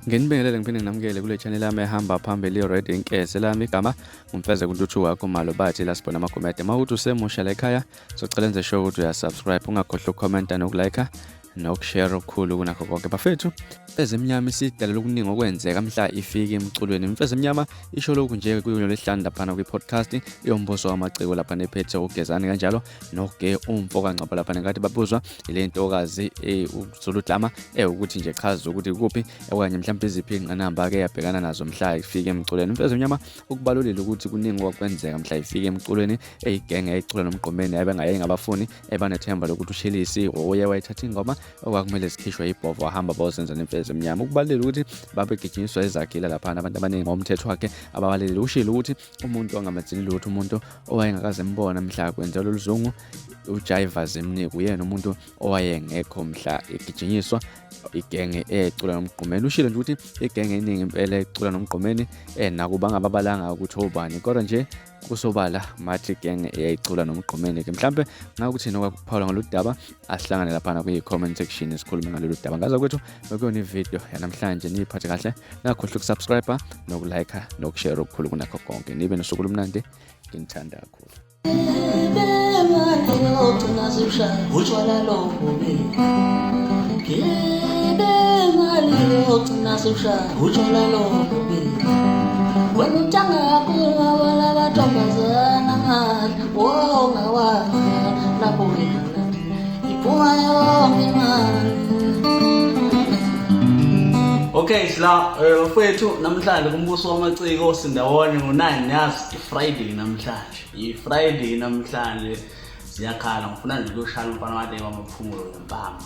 Nginibingelele ngiphinde nginamukele kule channel yami ehamba phambili i-Red Inkeze lami igama Imfez kuntuthu wakho malo bathi la sibona amakomedi mawuthi usemusha la ekhaya socela enze sure ukuthi uyasubscribe ungakhohlwa ucomment nokulike nokushare okukhulu kunakho konke bafethu. Imfez emnyama isidala lokuningi okwenzeka mhla ifika emculweni. Imfez emnyama isho lokhu nje kuyo lesihlanu lapha kwi-podcast iyombuso wamaciko lapha nephethe ugezani kanjalo noke umfo kaNgcapho lapha nenkathi babuzwa ile ntokazi uzuluhlama ukuthi nje chaza ukuthi kuphi okanye mhlawumbe iziphi ingqinamba ke yabhekana nazo mhla ifika emculweni. Imfez emnyama ukubalulile ukuthi kuningi okwenzeka mhla ifika emculweni eyigenge ecula noMgqumeni abengaye ngabafuni ebanethemba lokuthi uShelisi oye wayithatha ingoma okwakumele sikhishwe ibhovo wahamba bayosenza nemfez emnyama. Ukubaluleka ukuthi babegijinyiswa izakhila lapha abantu abaningi ngomthetho wakhe ababalelile ushilo ukuthi umuntu ongamadzini lutho umuntu owayengakaze mbona mhla kwenza loluzungu uJaiva Zimnike uyena umuntu owayengekho mhla egijinyiswa igenge ecula noMgqumeni. Ushilo nje ukuthi igenge eningi impela ecula noMgqumeni nakuba ngababalanga ukuthi obani kodwa nje kusobala mathi igenge eyayicula noMgqumeni ke mhlambe ngakuthi nokwakuphawula ngalolu daba asihlangane lapha kwi-comment section esikhuluma ngalolu daba. Ngaza kwethu bekuyona ivideo yanamhlanje niyiphathe kahle ngakhohlwa ukusubscribe nokulike nokushare okukhulu kunakho konke. Nibe nosuku lumnandi nginithanda kakhulu. Okay sila mfowethu namhlanje kumbuso wamaciko sindawone ngo9 yazi iFriday namhlanje. iFriday namhlanje siyakhala ngifuna nje ukushaya umfana wade wamaphumulo ngempama.